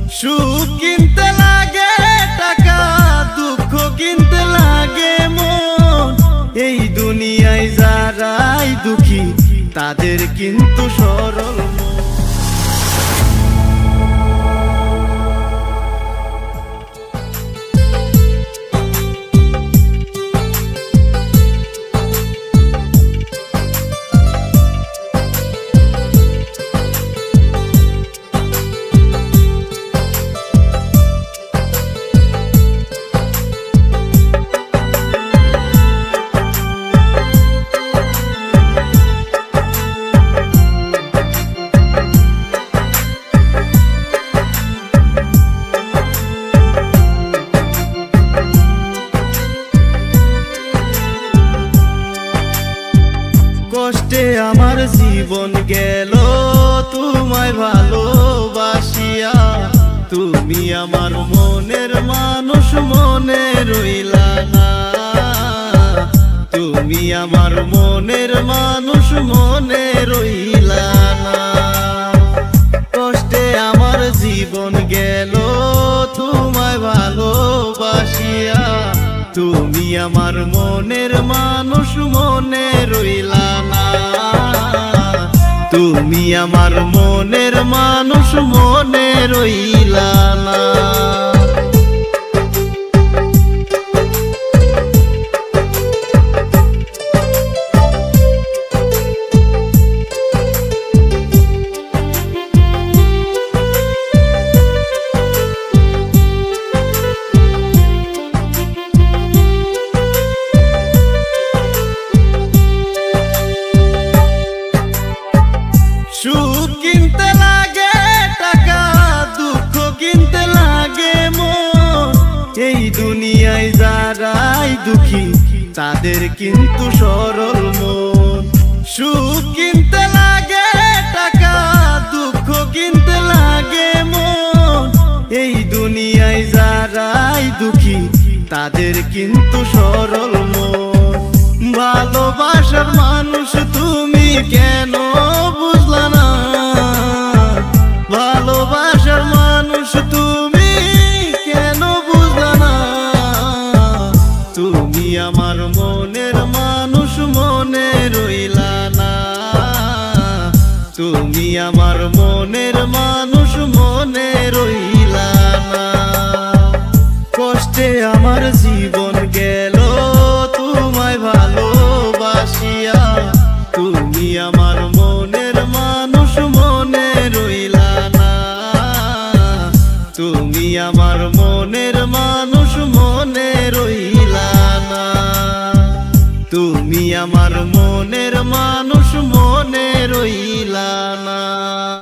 সুখ কিনতে লাগে টাকা, দুঃখ কিনতে লাগে মন। এই দুনিয়ায় যারাই দুঃখী তাদের কিন্তু সরল মন। কষ্টে আমার জীবন গেল তোমায় ভালোবাসিয়া, তুমি আমার মনের মানুষ মনে রইলা না। তুমি আমার মনের মানুষ মনে রইলা না। কষ্টে আমার জীবন গেল তোমায় ভালোবাসিয়া, তুমি আমার মনের মানুষ মনে রইলা না। তুমি আমার মনের মানুষ মনে রইলা না। সুখ কিনতে লাগে টাকা, দুঃখ কিনতে লাগে মন। এই দুনিয়ায় যারাই দুঃখী তাদের কিন্তু সরল মন। সুখ কিনতে লাগে টাকা, দুঃখ কিনতে লাগে মন। এই দুনিয়ায় যারাই দুঃখী তাদের কিন্তু সরল মন। ভালোবাসার মানুষ তুমি কেন বুঝলা না? ভালোবাসার মানুষ তুমি কেন বুঝলা না? তুমি আমার মনের মানুষ মনে রইলা না। তুমি আমার মনের মানুষ মনে রইলা না। কষ্টে আমার জীবন গেল তোমায় ভালোবাসিয়া, তুমি আমার মনের মানুষ মনে রইলা না। তুমি আমার মনের মানুষ মনে রইলা না। তুমি আমার মনের মানুষ